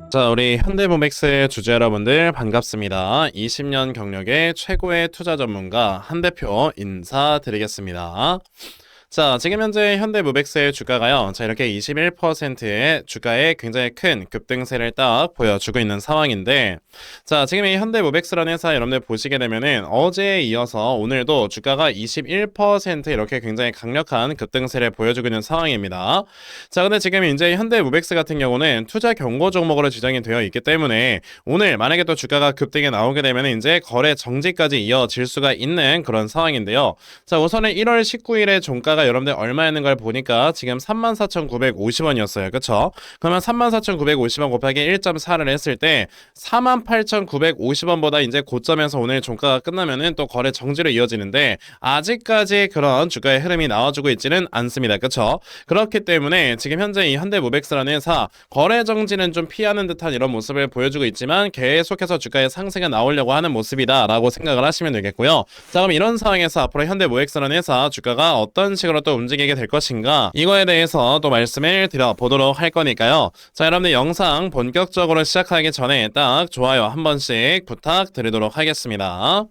자, 우리 현대모백스의 주주 여러분들 반갑습니다. 20년 경력의 최고의 투자 전문가 한 대표 인사드리겠습니다. 자, 지금 현재 현대모백스의 주가가요. 자, 이렇게 21%의 주가에 굉장히 큰 급등세를 딱 보여주고 있는 상황인데, 자, 지금 이 현대모백스라는 회사 여러분들 보시게 되면은 어제에 이어서 오늘도 주가가 21% 이렇게 굉장히 강력한 급등세를 보여주고 있는 상황입니다. 자, 근데 지금 이제 현대모백스 같은 경우는 투자 경고 종목으로 지정이 되어 있기 때문에 오늘 만약에 또 주가가 급등에 나오게 되면 이제 거래 정지까지 이어질 수가 있는 그런 상황인데요. 자, 우선은 1월 19일에 종가가 여러분들 얼마였는 걸 보니까 지금 34,950원이었어요. 그쵸? 그러면 34,950원 곱하기 1.4를 했을 때 48,950원보다 이제 고점에서 오늘 종가가 끝나면은 또 거래 정지로 이어지는데 아직까지 그런 주가의 흐름이 나와주고 있지는 않습니다. 그쵸? 그렇기 때문에 지금 현재 이 현대모백스라는 회사 거래 정지는 좀 피하는 듯한 이런 모습을 보여주고 있지만 계속해서 주가의 상승이 나오려고 하는 모습이다 라고 생각을 하시면 되겠고요. 자, 그럼 이런 상황에서 앞으로 현대모백스라는 회사 주가가 어떤 식으로 또 움직이게 될 것인가, 이거에 대해서 또 말씀을 드려보도록 할 거니까요. 자, 여러분들 영상 본격적으로 시작하기 전에 딱 좋아요 한 번씩 부탁드리도록 하겠습니다.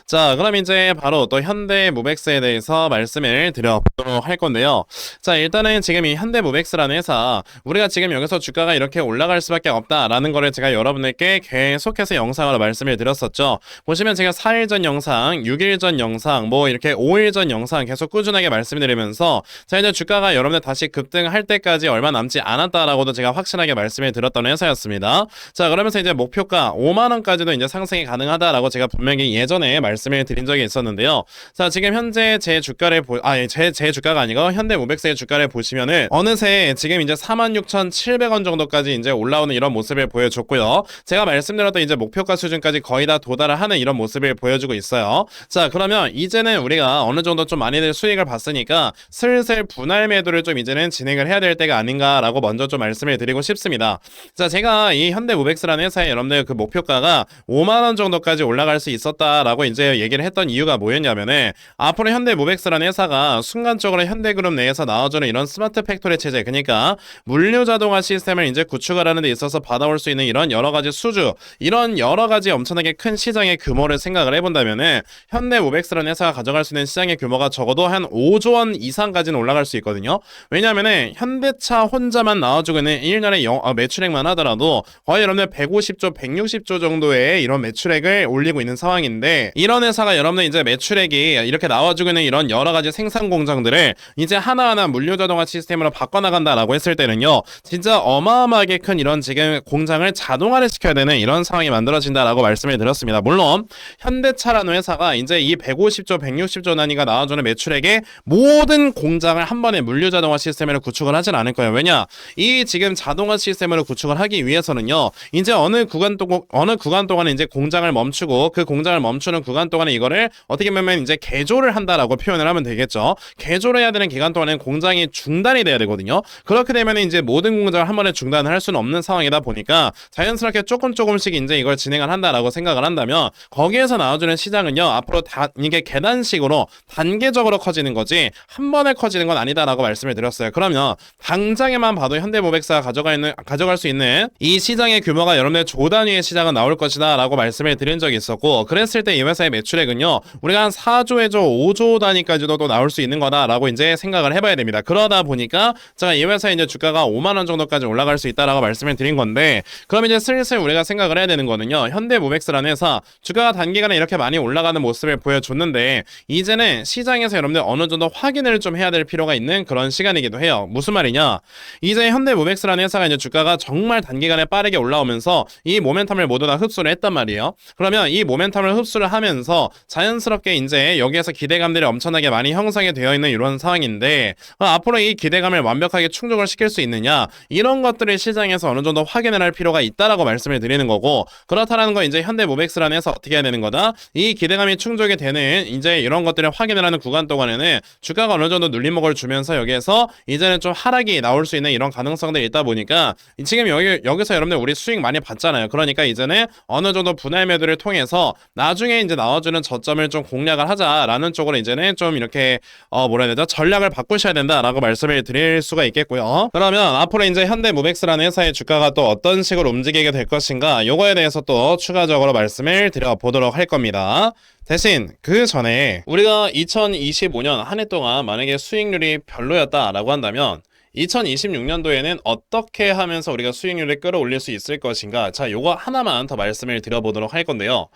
자, 그럼 이제 바로 또 현대모백스에 대해서 말씀을 드려보도록 할 건데요. 자, 일단은 지금 이 현대모백스라는 회사, 우리가 지금 여기서 주가가 이렇게 올라갈 수밖에 없다라는 거를 제가 여러분들께 계속해서 영상으로 말씀을 드렸었죠. 보시면 제가 4일 전 영상, 6일 전 영상, 뭐 이렇게 5일 전 영상 계속 꾸준하게 말씀드리면서 자, 이제 주가가 여러분들 다시 급등할 때까지 얼마 남지 않았다라고도 제가 확실하게 말씀을 드렸던 회사였습니다. 자, 그러면서 이제 목표가 5만원까지도 이제 상승이 가능하다라고 제가 분명히 예전에 말씀을 드린 적이 있었는데요. 자, 지금 현재 제 주가를 제 주가가 아니고 현대모백스의 주가를 보시면은 어느새 지금 이제 46,700원 정도까지 이제 올라오는 이런 모습을 보여줬고요. 제가 말씀드렸던 이제 목표가 수준까지 거의 다 도달을 하는 이런 모습을 보여주고 있어요. 자, 그러면 이제는 우리가 어느 정도 좀 많이들 수익을 봤으니까 슬슬 분할 매도를 좀 이제는 진행을 해야 될 때가 아닌가라고 먼저 좀 말씀을 드리고 싶습니다. 자, 제가 이 현대모백스라는 회사에 여러분들 그 목표가가 5만원 정도까지 올라갈 수 있었다라고 이제 얘기를 했던 이유가 뭐였냐면은 앞으로 현대모백스라는 회사가 순간적으로 현대그룹 내에서 나와주는 이런 스마트 팩토리 체제, 그러니까 물류 자동화 시스템을 이제 구축을 하는 데 있어서 받아올 수 있는 이런 여러 가지 수주, 이런 여러 가지 엄청나게 큰 시장의 규모를 생각을 해본다면은 현대모백스라는 회사가 가져갈 수 있는 시장의 규모가 적어도 한 5조 원 이상까지는 올라갈 수 있거든요. 왜냐면은 현대차 혼자만 나와주고 있는 1년의 매출액만 하더라도 거의 여러분들 150조, 160조 정도의 이런 매출액을 올리고 있는 상황인데, 이런 회사가 여러분들 이제 매출액이 이렇게 나와주고 있는 이런 여러 가지 생산 공장들을 이제 하나하나 물류 자동화 시스템으로 바꿔나간다라고 했을 때는요, 진짜 어마어마하게 큰 이런 지금 공장을 자동화를 시켜야 되는 이런 상황이 만들어진다라고 말씀을 드렸습니다. 물론 현대차라는 회사가 이제 이 150조, 160조 단위가 나와주는 매출액의 모든 공장을 한 번에 물류 자동화 시스템으로 구축을 하진 않을 거예요. 왜냐, 이 지금 자동화 시스템으로 구축을 하기 위해서는요, 이제 어느 구간 동안에 이제 공장을 멈추고 그 공장을 멈추는 구간 동안에 이거를 어떻게 보면 이제 개조를 한다라고 표현을 하면 되겠죠. 개조를 해야 되는 기간 동안에는 공장이 중단이 돼야 되거든요. 그렇게 되면 이제 모든 공장을 한 번에 중단을 할 수는 없는 상황이다 보니까 자연스럽게 조금씩 이제 이걸 진행을 한다라고 생각을 한다면 거기에서 나와주는 시장은요, 앞으로 이게 계단식으로 단계적으로 커지는 거지 한 번에 커지는 건 아니다라고 말씀을 드렸어요. 그러면 당장에만 봐도 현대모백스가 가져갈 수 있는 이 시장의 규모가 여러분들 조 단위의 시장은 나올 것이다 라고 말씀을 드린 적이 있었고, 그랬을 때 이 회사의 매출액은요, 우리가 한 4조에서 5조 단위까지도 또 나올 수 있는 거다라고 이제 생각을 해봐야 됩니다. 그러다 보니까 제가 이 회사의 이제 주가가 5만원 정도까지 올라갈 수 있다라고 말씀을 드린 건데, 그럼 이제 슬슬 우리가 생각을 해야 되는 거는요, 현대모백스라는 회사 주가가 단기간에 이렇게 많이 올라가는 모습을 보여줬는데 이제는 시장에서 여러분들 어느 정도 확인을 좀 해야 될 필요가 있는 그런 시간이기도 해요. 무슨 말이냐, 이제 현대모백스라는 회사가 이제 주가가 정말 단기간에 빠르게 올라오면서 이 모멘텀을 모두 다 흡수를 했단 말이에요. 그러면 이 모멘텀을 흡수를 하면서 자연스럽게 이제 여기에서 기대감들이 엄청나게 많이 형성이 되어 있는 이런 상황인데, 앞으로 이 기대감을 완벽하게 충족을 시킬 수 있느냐, 이런 것들을 시장에서 어느 정도 확인을 할 필요가 있다라고 말씀을 드리는 거고, 그렇다라는 거 이제 현대모백스라는 회사 어떻게 해야 되는 거다, 이 기대감이 충족이 되는 이제 이런 것들을 확인을 하는 구간 동안에는 주가가 어느 정도 눌림목을 주면서 여기에서 이제는 좀 하락이 나올 수 있는 이런 가능성들이 있다 보니까 지금 여기서 여러분들 우리 수익 많이 봤잖아요. 그러니까 이제는 어느 정도 분할 매도를 통해서 나중에 이제 나와주는 저점을 좀 공략을 하자라는 쪽으로 이제는 좀 이렇게 뭐라 해야 되죠? 전략을 바꾸셔야 된다라고 말씀을 드릴 수가 있겠고요. 그러면 앞으로 이제 현대무벡스라는 회사의 주가가 또 어떤 식으로 움직이게 될 것인가 요거에 대해서 또 추가적으로 말씀을 드려보도록 할 겁니다. 대신 그 전에 우리가 2025년 한 해 동안 만약에 수익률이 별로였다라고 한다면 2026년도에는 어떻게 하면서 우리가 수익률을 끌어올릴 수 있을 것인가? 자, 요거 하나만 더 말씀을 드려보도록 할 건데요.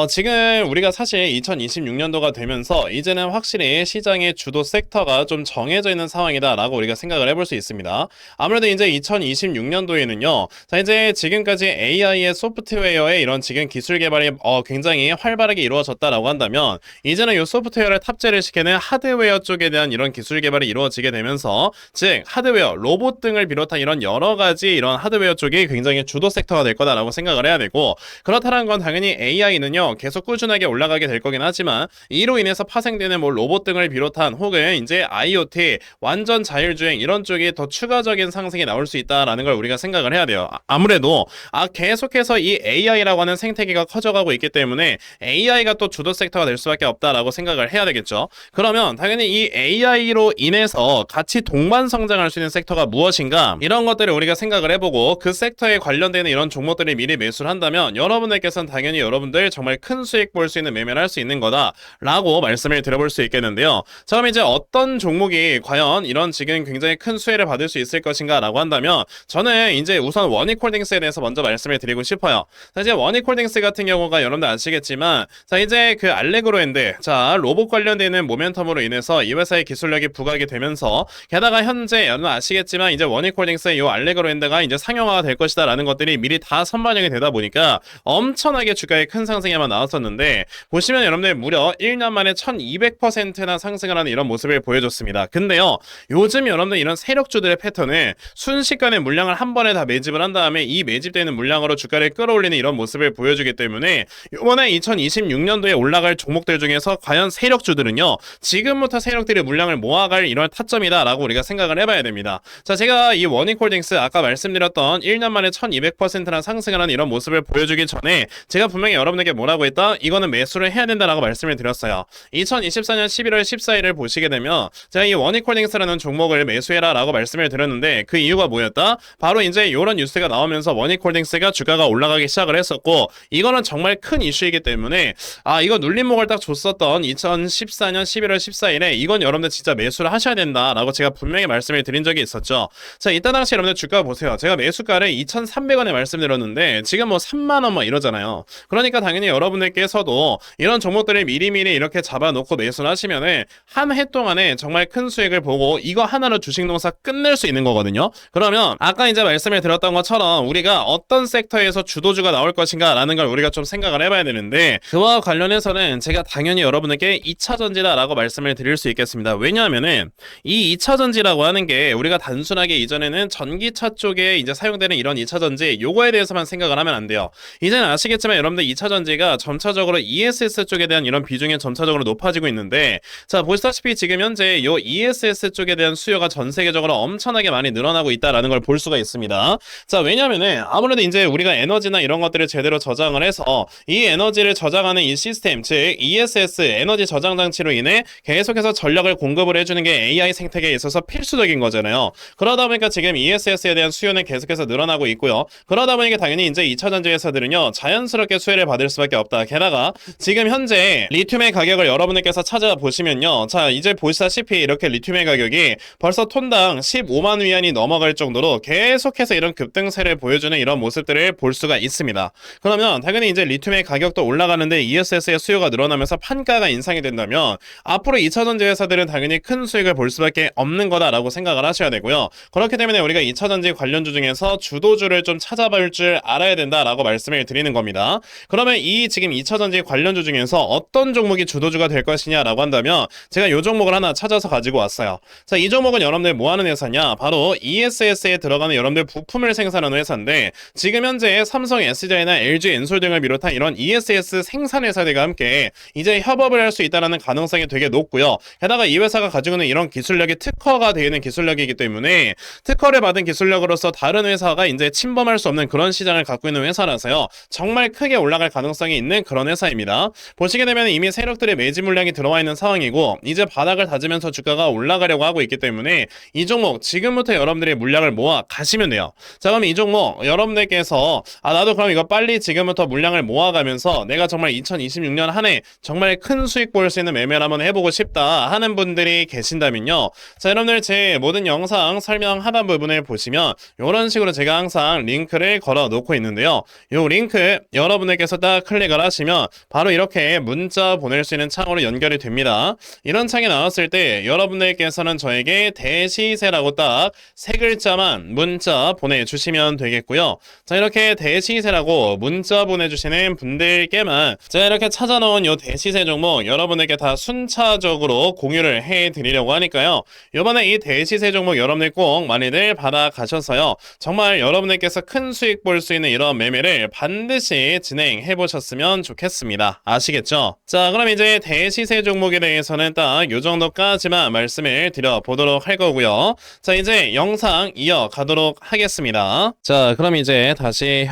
지금 우리가 사실 2026년도가 되면서 이제는 확실히 시장의 주도 섹터가 좀 정해져 있는 상황이다라고 우리가 생각을 해볼 수 있습니다. 아무래도 이제 2026년도에는요. 자, 이제 지금까지 AI의 소프트웨어의 이런 지금 기술 개발이 굉장히 활발하게 이루어졌다라고 한다면 이제는 이 소프트웨어를 탑재를 시키는 하드웨어 쪽에 대한 이런 기술 개발이 이루어지게 되면서 즉 하드웨어, 로봇 등을 비롯한 이런 여러 가지 이런 하드웨어 쪽이 굉장히 주도 섹터가 될 거다라고 생각을 해야 되고 그렇다는 건 당연히 AI는요 계속 꾸준하게 올라가게 될 거긴 하지만 이로 인해서 파생되는 뭐 로봇 등을 비롯한 혹은 이제 IoT, 완전 자율주행 이런 쪽이 더 추가적인 상승이 나올 수 있다라는 걸 우리가 생각을 해야 돼요. 아무래도 계속해서 이 AI라고 하는 생태계가 커져가고 있기 때문에 AI가 또 주도 섹터가 될 수밖에 없다라고 생각을 해야 되겠죠. 그러면 당연히 이 AI로 인해서 같이 동반 성장할 수 있는 섹터가 무엇인가 이런 것들을 우리가 생각을 해보고 그 섹터에 관련되는 이런 종목들을 미리 매수를 한다면 여러분들께서는 당연히 여러분들 정말 큰 수익 볼 수 있는 매매를 할 수 있는 거다 라고 말씀을 드려볼 수 있겠는데요. 자, 그럼 이제 어떤 종목이 과연 이런 지금 굉장히 큰 수혜를 받을 수 있을 것인가 라고 한다면 저는 이제 우선 원익홀딩스에 대해서 먼저 말씀을 드리고 싶어요. 자, 이제 원익홀딩스 같은 경우가 여러분들 아시겠지만 자, 이제 그 알레그로엔드 자, 로봇 관련되는 모멘텀으로 인해서 이 회사의 기술력이 부각이 되면서 게다가 현재 여러분 아시겠지만 이제 원익홀딩스의 이 알레그로엔드가 이제 상용화가 될 것이다 라는 것들이 미리 다 선반영이 되다 보니까 엄청나게 주가에 큰 상승에만 나왔었는데 보시면 여러분들 무려 1년 만에 1200%나 상승을 하는 이런 모습을 보여줬습니다. 근데요 요즘 여러분들 이런 세력주들의 패턴은 순식간에 물량을 한 번에 다 매집을 한 다음에 이 매집되는 물량으로 주가를 끌어올리는 이런 모습을 보여주기 때문에 이번에 2026년도에 올라갈 종목들 중에서 과연 세력주들은요 지금부터 세력들이 물량을 모아갈 이런 타점이다 라고 우리가 생각을 해봐야 됩니다. 자, 제가 이 원익홀딩스 아까 말씀드렸던 1년 만에 1200%나 상승을 하는 이런 모습을 보여주기 전에 제가 분명히 여러분에게 뭐라고 했다? 이거는 매수를 해야 된다라고 말씀을 드렸어요. 2024년 11월 14일을 보시게 되면 제가 이 원익홀딩스라는 종목을 매수해라 라고 말씀을 드렸는데 그 이유가 뭐였다? 바로 이제 이런 뉴스가 나오면서 원익홀딩스가 주가가 올라가기 시작을 했었고 이거는 정말 큰 이슈이기 때문에 이거 눌림목을 딱 줬었던 2014년 11월 14일에 이건 여러분들 진짜 매수를 하셔야 된다라고 제가 분명히 말씀을 드린 적이 있었죠. 자, 이때 당시 여러분들 주가 보세요. 제가 매수가를 2,300원에 말씀드렸는데 지금 뭐 3만원 뭐 이러잖아요. 그러니까 당연히 여러분들께서도 이런 종목들을 미리미리 이렇게 잡아놓고 매수를 하시면은 한 해 동안에 정말 큰 수익을 보고 이거 하나로 주식 농사 끝낼 수 있는 거거든요. 그러면 아까 이제 말씀을 드렸던 것처럼 우리가 어떤 섹터에서 주도주가 나올 것인가 라는 걸 우리가 좀 생각을 해봐야 되는데 그와 관련해서는 제가 당연히 여러분에게 2차전지다 라고 말씀을 드릴 수 있겠습니다. 왜냐하면은 이 2차전지라고 하는 게 우리가 단순하게 이전에는 전기차 쪽에 이제 사용되는 이런 2차전지 요거에 대해서만 생각을 하면 안 돼요. 이제는 아시겠지만 여러분들 2차전지가 점차적으로 ESS 쪽에 대한 이런 비중이 점차적으로 높아지고 있는데 자, 보시다시피 지금 현재 요 ESS 쪽에 대한 수요가 전 세계적으로 엄청나게 많이 늘어나고 있다라는 걸 볼 수가 있습니다. 자, 왜냐면은 아무래도 이제 우리가 에너지나 이런 것들을 제대로 저장을 해서 이 에너지를 저장하는 이 시스템 즉 ESS 에너지 저장 장치로 인해 계속해서 전력을 공급을 해주는 게 AI 생태계에 있어서 필수적인 거잖아요. 그러다 보니까 지금 ESS에 대한 수요는 계속해서 늘어나고 있고요. 그러다 보니까 당연히 이제 2차전지 회사들은요 자연스럽게 수혜를 받을 수밖에 없다. 게다가 지금 현재 리튬의 가격을 여러분들께서 찾아보시면요, 자 이제 보시다시피 이렇게 리튬의 가격이 벌써 톤당 15만 위안이 넘어갈 정도로 계속해서 이런 급등세를 보여주는 이런 모습들을 볼 수가 있습니다. 그러면 당연히 이제 리튬의 가격도 올라가는데 ESS의 수요가 늘어나면서 판가가 인상이 된다면 앞으로 2차전지 회사들은 당연히 큰 수익을 볼 수밖에 없는 거다라고 생각을 하셔야 되고요. 그렇기 때문에 우리가 2차전지 관련주 중에서 주도주를 좀 찾아볼 줄 알아야 된다라고 말씀을 드리는 겁니다. 그러면 이 지금 2차전지 관련주 중에서 어떤 종목이 주도주가 될 것이냐라고 한다면 제가 이 종목을 하나 찾아서 가지고 왔어요. 자, 이 종목은 여러분들 뭐 하는 회사냐? 바로 ESS에 들어가는 여러분들 부품을 생산하는 회사인데 지금 현재 삼성 SDI나 LG 엔솔 등을 비롯한 이런 ESS 생산 회사들과 함께 이제 협업을 할 수 있다는 가능성이 되게 높고요. 게다가 이 회사가 가지고 있는 이런 기술력이 특화가 되어 있는 기술력이기 때문에 특허를 받은 기술력으로서 다른 회사가 이제 침범할 수 없는 그런 시장을 갖고 있는 회사라서요. 정말 크게 올라갈 가능성이 있는 그런 회사입니다. 보시게 되면 이미 세력들의 매집 물량이 들어와 있는 상황이고 이제 바닥을 다지면서 주가가 올라가려고 하고 있기 때문에 이 종목 지금부터 여러분들이 물량을 모아 가시면 돼요. 자, 그럼 이 종목 여러분들께서 나도 그럼 이거 빨리 지금부터 물량을 모아가면서 내가 정말 2026년 한 해 정말 큰 수익 볼 수 있는 매매를 한번 해보고 싶다 하는 분들이 계신다면요. 자, 여러분들 제 모든 영상 설명 하단 부분을 보시면 이런 식으로 제가 항상 링크를 걸어 놓고 있는데요. 이 링크 여러분들께서 딱 클릭을 하시면 바로 이렇게 문자 보낼 수 있는 창으로 연결이 됩니다. 이런 창이 나왔을 때 여러분들께서는 저에게 대시세라고 딱 세 글자만 문자 보내주시면 되겠고요. 자, 이렇게 대시세라고 문자 보내주시는 분들께만 제가 이렇게 찾아놓은 요 대시세 종목 여러분에게 다 순차적으로 공유를 해드리려고 하니까요. 이번에 이 대시세 종목 여러분들 꼭 많이들 받아가셔서요. 정말 여러분들께서 큰 수익 볼 수 있는 이런 매매를 반드시 진행해 보셨으면 좋겠습니다. 아시겠죠? 자, 그럼 이제 대시세 종목에 대해서는 딱 요 정도까지만 말씀을 드려보도록 할 거고요. 자, 이제 영상 이어가도록 하겠습니다. 자, 그럼 이제 다시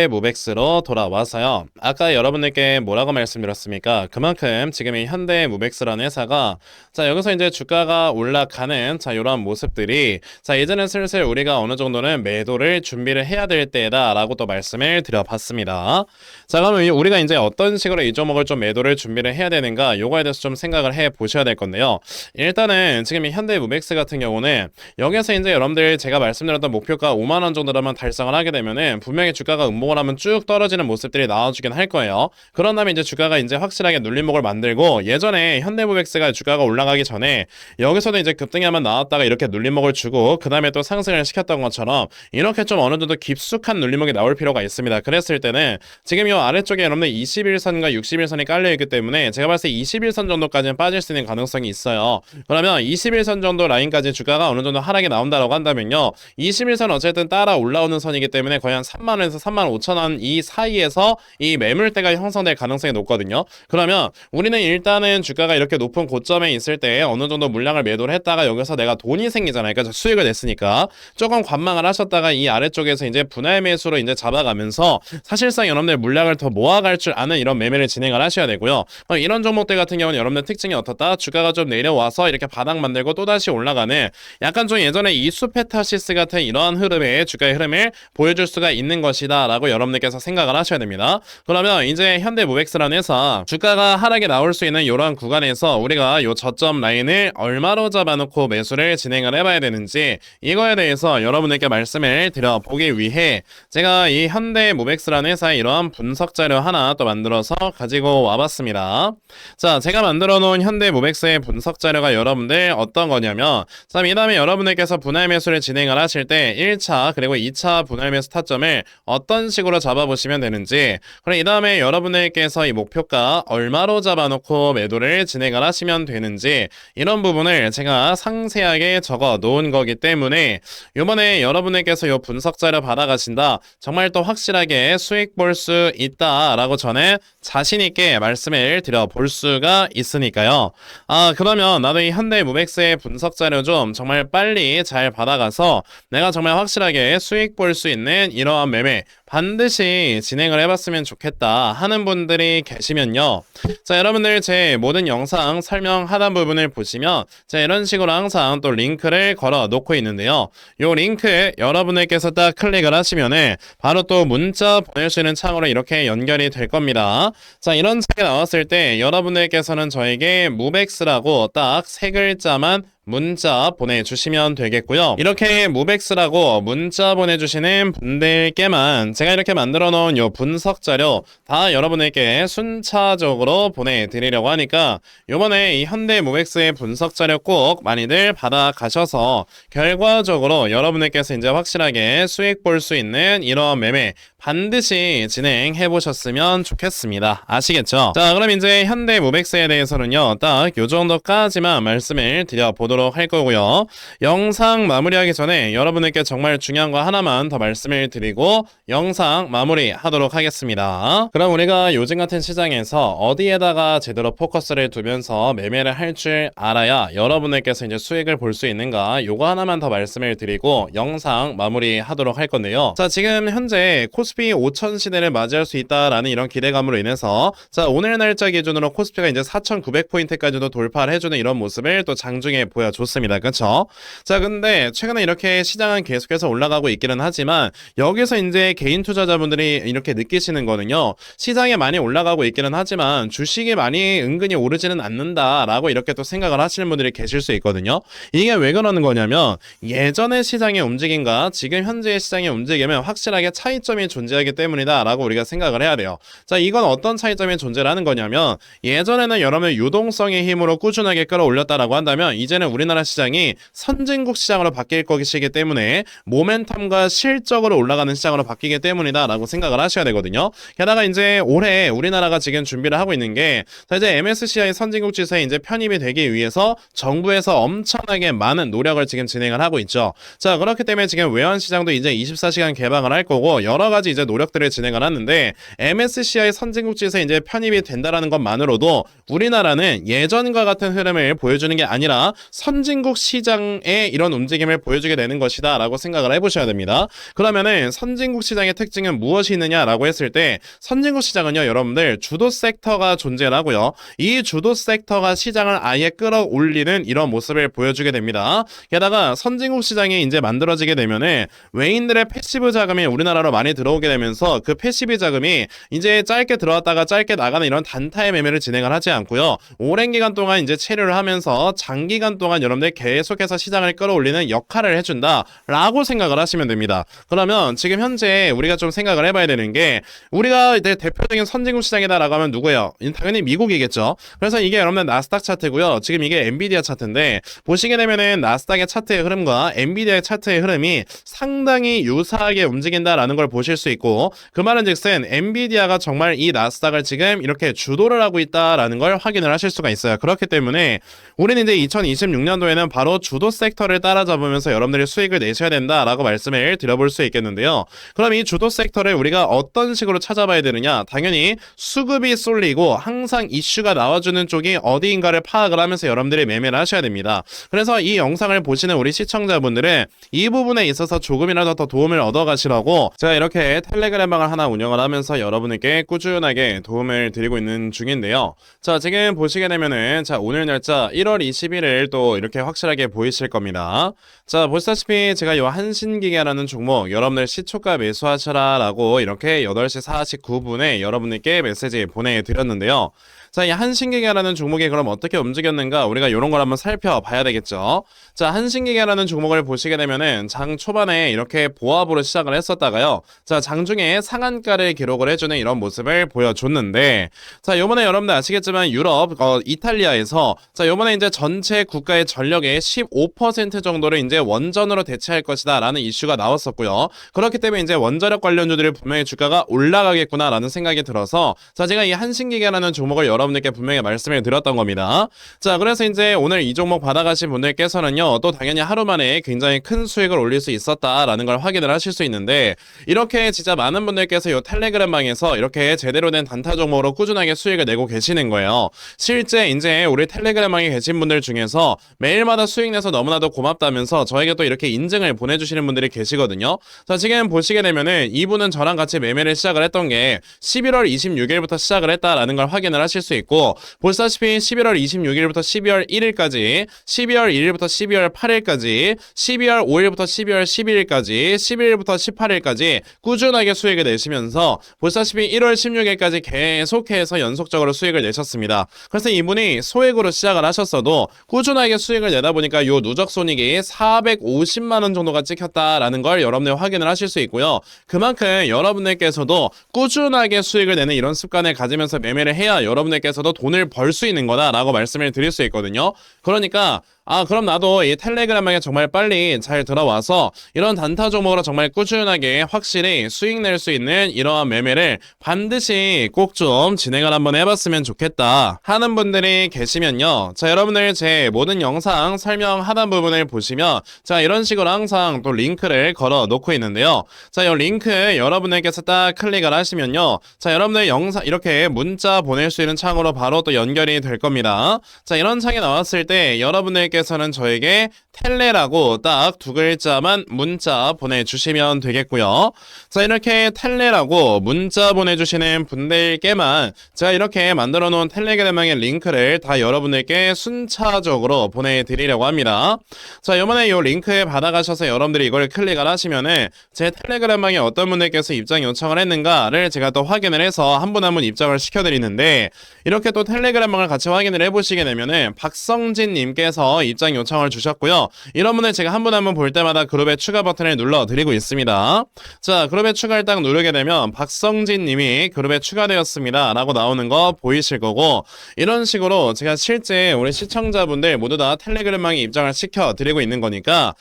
현대무백스로 돌아와서요. 아까 여러분들께 뭐라고 말씀드렸습니까? 그만큼 지금 이 현대무백스라는 회사가 자, 여기서 이제 주가가 올라가는 자, 이런 모습들이 자, 이제는 슬슬 우리가 어느 정도는 매도를 준비를 해야 될 때다라고 또 말씀을 드려봤습니다. 자, 그러면 우리가 이제 어떤 식으로 이 종목을 좀 매도를 준비를 해야 되는가 요거에 대해서 좀 생각을 해 보셔야 될 건데요. 일단은 지금 이 현대무백스 같은 경우는 여기서 이제 여러분들 제가 말씀드렸던 목표가 5만원 정도라면 달성을 하게 되면은 분명히 주가가 음봉을 하면 쭉 떨어지는 모습들이 나와주긴 할 거예요. 그런 다음에 이제 주가가 이제 확실하게 눌림목을 만들고 예전에 현대무백스가 주가가 올라가기 전에 여기서도 이제 급등이 한번 나왔다가 이렇게 눌림목을 주고 그 다음에 또 상승을 시켰던 것처럼 이렇게 좀 어느 정도 깊숙한 눌림목이 나올 필요가 있습니다. 그랬을 때는 지금 이 아래쪽에 여러분들 21선과 61선이 깔려있기 때문에 제가 봤을 때 21선 정도까지는 빠질 수 있는 가능성이 있어요. 그러면 21선 정도 라인까지 주가가 어느 정도 하락이 나온다고 한다면요. 21선 어쨌든 따라 올라오는 선이기 때문에 거의 한 3만원에서 35,000원 이 사이에서 이 매물대가 형성될 가능성이 높거든요. 그러면 우리는 일단은 주가가 이렇게 높은 고점에 있을 때 어느 정도 물량을 매도를 했다가 여기서 내가 돈이 생기잖아요. 그러니까 수익을 냈으니까 조금 관망을 하셨다가 이 아래쪽에서 이제 분할 매수로 이제 잡아가면서 사실상 여러분들 물량을 더 모아갈 줄 아는 이런 매매를 진행을 하셔야 되고요. 이런 종목들 같은 경우는 여러분들 특징이 어떻다? 주가가 좀 내려와서 이렇게 바닥 만들고 또다시 올라가는 약간 좀 예전에 이수페타시스 같은 이러한 흐름의 주가의 흐름을 보여줄 수가 있는 것이다 라고 여러분들께서 생각을 하셔야 됩니다. 그러면 이제 현대무백스라는 회사 주가가 하락이 나올 수 있는 이러한 구간에서 우리가 요 저점 라인을 얼마로 잡아놓고 매수를 진행을 해봐야 되는지 이거에 대해서 여러분들께 말씀을 드려보기 위해 제가 이 현대무백스라는 회사의 이러한 분석 자료 하나 또 만들어서 가지고 와봤습니다. 자, 제가 만들어 놓은 현대무백스의 분석 자료가 여러분들 어떤 거냐면 자, 이 다음에 여러분들께서 분할 매수를 진행을 하실 때 1차 그리고 2차 분할 매수 타점을 어떤 식으로 잡아보시면 되는지 그리고 이 다음에 여러분들께서 이 목표가 얼마로 잡아놓고 매도를 진행을 하시면 되는지 이런 부분을 제가 상세하게 적어 놓은 거기 때문에 이번에 여러분들께서 이 분석 자료 받아가신다 정말 또 확실하게 수익 볼 수 있다라고 저는 자신있게 말씀을 드려볼 수가 있으니까요. 그러면 나도 이 현대무백스의 분석 자료 좀 정말 빨리 잘 받아가서 내가 정말 확실하게 수익 볼 수 있는 이러한 매매 반드시 진행을 해봤으면 좋겠다 하는 분들이 계시면요. 자, 여러분들 제 모든 영상 설명 하단 부분을 보시면 자, 이런 식으로 항상 또 링크를 걸어 놓고 있는데요. 요 링크 여러분들께서 딱 클릭을 하시면은 바로 또 문자 보낼 수 있는 창으로 이렇게 연결이 될 겁니다. 자, 이런 창이 나왔을 때 여러분들께서는 저에게 무백스라고 딱 세 글자만 문자 보내주시면 되겠고요. 이렇게 무백스라고 문자 보내주시는 분들께만 제가 이렇게 만들어 놓은 요 분석 자료 다 여러분에게 순차적으로 보내드리려고 하니까 요번에 이 현대무백스의 분석 자료 꼭 많이들 받아가셔서 결과적으로 여러분들께서 이제 확실하게 수익 볼 수 있는 이런 매매 반드시 진행해 보셨으면 좋겠습니다. 아시겠죠? 자, 그럼 이제 현대모백스에 대해서는요, 딱 요 정도까지만 말씀을 드려보도록 할 거고요. 영상 마무리하기 전에 여러분들께 정말 중요한 거 하나만 더 말씀을 드리고 영상 마무리하도록 하겠습니다. 그럼 우리가 요즘 같은 시장에서 어디에다가 제대로 포커스를 두면서 매매를 할 줄 알아야 여러분들께서 이제 수익을 볼 수 있는가, 요거 하나만 더 말씀을 드리고 영상 마무리하도록 할 건데요. 자, 지금 현재 코스피 5000 시대를 맞이할 수 있다라는 이런 기대감으로 인해서 자, 오늘 날짜 기준으로 코스피가 이제 4900포인트까지도 돌파를 해주는 이런 모습을 또 장중에 보여줬습니다. 그쵸? 자, 근데 최근에 이렇게 시장은 계속해서 올라가고 있기는 하지만 여기서 이제 개인 투자자분들이 이렇게 느끼시는 거는요, 시장에 많이 올라가고 있기는 하지만 주식이 많이 은근히 오르지는 않는다라고 이렇게 또 생각을 하시는 분들이 계실 수 있거든요. 이게 왜 그러는 거냐면 예전의 시장의 움직임과 지금 현재의 시장의 움직임은 확실하게 차이점이 존재하기 때문이다 라고 우리가 생각을 해야 돼요. 자, 이건 어떤 차이점이 존재하는 거냐면 예전에는 여러분 유동성의 힘으로 꾸준하게 끌어올렸다라고 한다면 이제는 우리나라 시장이 선진국 시장으로 바뀔 것이기 때문에 모멘텀과 실적으로 올라가는 시장으로 바뀌기 때문이다 라고 생각을 하셔야 되거든요. 게다가 이제 올해 우리나라가 지금 준비를 하고 있는 게 자, 이제 MSCI 선진국 지수에 이제 편입이 되기 위해서 정부에서 엄청나게 많은 노력을 지금 진행을 하고 있죠. 자, 그렇기 때문에 지금 외환 시장도 이제 24시간 개방을 할 거고 여러 가지 이제 노력들을 진행을 하는데 MSCI 선진국 지수에 이제 편입이 된다라는 것만으로도 우리나라는 예전과 같은 흐름을 보여주는 게 아니라 선진국 시장의 이런 움직임을 보여주게 되는 것이다 라고 생각을 해보셔야 됩니다. 그러면은 선진국 시장의 특징은 무엇이 있느냐라고 했을 때 선진국 시장은요, 여러분들 주도 섹터가 존재를 하고요, 이 주도 섹터가 시장을 아예 끌어올리는 이런 모습을 보여주게 됩니다. 게다가 선진국 시장이 이제 만들어지게 되면은 외인들의 패시브 자금이 우리나라로 많이 들어오게 되면서 그 패시브 자금이 이제 짧게 들어왔다가 짧게 나가는 이런 단타의 매매를 진행을 하지 않고요, 오랜 기간 동안 이제 체류를 하면서 장기간 동안 여러분들 계속해서 시장을 끌어올리는 역할을 해준다 라고 생각을 하시면 됩니다. 그러면 지금 현재 우리가 좀 생각을 해봐야 되는 게 우리가 이제 대표적인 선진국 시장이다 라고 하면 누구예요? 당연히 미국이겠죠. 그래서 이게 여러분들 나스닥 차트고요, 지금 이게 엔비디아 차트인데 보시게 되면은 나스닥의 차트의 흐름과 엔비디아의 차트의 흐름이 상당히 유사하게 움직인다라는 걸 보실 수 있고, 그 말은 즉슨 엔비디아가 정말 이 나스닥을 지금 이렇게 주도를 하고 있다라는 걸 확인을 하실 수가 있어요. 그렇기 때문에 우리는 이제 2026년도에는 바로 주도 섹터를 따라잡으면서 여러분들이 수익을 내셔야 된다라고 말씀을 드려볼 수 있겠는데요. 그럼 이 주도 섹터를 우리가 어떤 식으로 찾아봐야 되느냐? 당연히 수급이 쏠리고 항상 이슈가 나와주는 쪽이 어디인가를 파악을 하면서 여러분들이 매매를 하셔야 됩니다. 그래서 이 영상을 보시는 우리 시청자분들은 이 부분에 있어서 조금이라도 더 도움을 얻어가시라고 제가 이렇게 텔레그램 방을 하나 운영을 하면서 여러분에게 꾸준하게 도움을 드리고 있는 중인데요. 자, 지금 보시게 되면은 자, 오늘 날짜 1월 21일 또 이렇게 확실하게 보이실 겁니다. 자, 보시다시피 제가 이 한신기계라는 종목 여러분들 시초가 매수하셔라 라고 이렇게 8시 49분에 여러분들께 메시지 보내드렸는데요. 자, 이 한신기계라는 종목이 그럼 어떻게 움직였는가 우리가 이런 걸 한번 살펴봐야 되겠죠. 자, 한신기계라는 종목을 보시게 되면은 장 초반에 이렇게 보합으로 시작을 했었다가요, 자, 장중에 상한가를 기록을 해주는 이런 모습을 보여줬는데, 자, 요번에 여러분들 아시겠지만 유럽 이탈리아에서 자, 요번에 이제 전체 국가의 전력의 15% 정도를 이제 원전으로 대체할 것이다 라는 이슈가 나왔었고요. 그렇기 때문에 이제 원자력 관련주들이 분명히 주가가 올라가겠구나 라는 생각이 들어서 자, 제가 이 한신기계라는 종목을 여러분들께 분명히 말씀을 드렸던 겁니다. 자, 그래서 이제 오늘 이 종목 받아가신 분들께서는요, 또 당연히 하루 만에 굉장히 큰 수익을 올릴 수 있었다라는 걸 확인을 하실 수 있는데, 이렇게 진짜 많은 분들께서 이 텔레그램 방에서 이렇게 제대로 된 단타 종목으로 꾸준하게 수익을 내고 계시는 거예요. 실제 이제 우리 텔레그램 방에 계신 분들 중에서 매일마다 수익 내서 너무나도 고맙다면서 저에게 또 이렇게 인증을 보내주시는 분들이 계시거든요. 자, 지금 보시게 되면은 이분은 저랑 같이 매매를 시작을 했던 게 11월 26일부터 시작을 했다라는 걸 확인을 하실 수 있고, 보시다시피 11월 26일부터 12월 1일까지, 12월 1일부터 12월 8일까지, 12월 5일부터 12월 12일까지, 11일부터 18일까지 꾸준하게 수익을 내시면서 보시다시피 1월 16일까지 계속해서 연속적으로 수익을 내셨습니다. 그래서 이분이 소액으로 시작을 하셨어도 꾸준하게 수익을 내다 보니까 요 누적 손익이 450만원 정도가 찍혔다라는 걸 여러분들 확인을 하실 수 있고요. 그만큼 여러분들께서도 꾸준하게 수익을 내는 이런 습관을 가지면서 매매를 해야 여러분들께서도 돈을 벌 수 있는 거다라고 말씀을 드릴 수 있거든요. 그러니까 그럼 나도 이 텔레그램방에 정말 빨리 잘 들어와서 이런 단타 종목으로 정말 꾸준하게 확실히 수익 낼 수 있는 이러한 매매를 반드시 꼭 좀 진행을 한번 해봤으면 좋겠다 하는 분들이 계시면요. 자, 여러분들 제 모든 영상 설명 하단 부분을 보시면 자, 이런 식으로 항상 또 링크를 걸어 놓고 있는데요. 자, 이 링크 여러분들께서 딱 클릭을 하시면요. 자, 여러분들 영상 이렇게 문자 보낼 수 있는 창으로 바로 또 연결이 될 겁니다. 자, 이런 창이 나왔을 때 여러분들께서는 저에게 텔레라고 딱 두 글자만 문자 보내주시면 되겠고요. 자, 이렇게 텔레라고 문자 보내주시는 분들께만 제가 이렇게 만들어 놓은 텔레그램방의 링크를 다 여러분들께 순차적으로 보내드리려고 합니다. 자, 이번에 이 링크 받아가셔서 여러분들이 이걸 클릭을 하시면은 제 텔레그램방에 어떤 분들께서 입장 요청을 했는가를 제가 또 확인을 해서 한 분 한 분 입장을 시켜드리는데, 이렇게 또 텔레그램방을 같이 확인을 해보시게 되면은 박성진 님께서 입장 요청을 주셨고요. 이런 분을 제가 한 분 한 분 볼 때마다 그룹에 추가 버튼을 눌러드리고 있습니다. 자, 그룹에 추가를 딱 누르게 되면 박성진 님이 그룹에 추가되었습니다 라고 나오는 거 보이실 거고, 이런 식으로 제가 실제 우리 시청자분들 모두 다 텔레그램방에 입장을 시켜드리고 있는 거니까,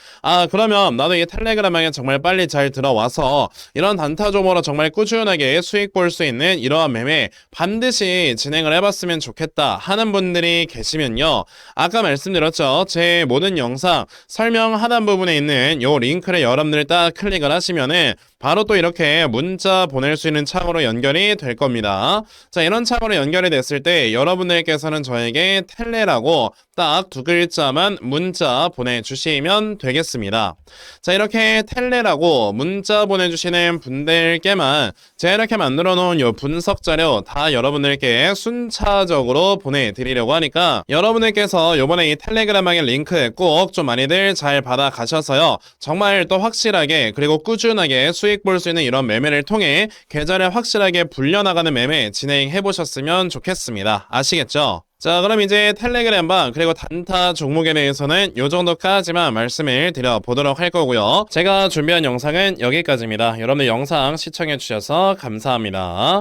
그러면 나도 이 텔레그램방에 정말 빨리 잘 들어와서 이런 단타 종목으로 정말 꾸준하게 수익 볼 수 있는 이러한 매매 반드시 진행을 해봤으면 좋겠다 하는 분들이 계시면요. 아까 말씀드렸죠. 제 모든 영상 설명 하단 부분에 있는 요 링크를 여러분들 딱 클릭을 하시면은 바로 또 이렇게 문자 보낼 수 있는 창으로 연결이 될 겁니다. 자, 이런 창으로 연결이 됐을 때 여러분들께서는 저에게 텔레라고 딱 두 글자만 문자 보내주시면 되겠습니다. 자, 이렇게 텔레라고 문자 보내주시는 분들께만 제가 이렇게 만들어 놓은 요 분석 자료 다 여러분들께 순차적으로 보내드리려고 하니까 여러분들께서 요번에 이 텔레그램방의 링크 꼭 좀 많이들 잘 받아 가셔서요. 정말 또 확실하게 그리고 꾸준하게 수익 볼 수 있는 이런 매매를 통해 계좌를 확실하게 불려나가는 매매 진행해 보셨으면 좋겠습니다. 아시겠죠? 자, 그럼 이제 텔레그램방 그리고 단타 종목에 대해서는 요 정도까지만 말씀을 드려보도록 할 거고요. 제가 준비한 영상은 여기까지입니다. 여러분들 영상 시청해 주셔서 감사합니다.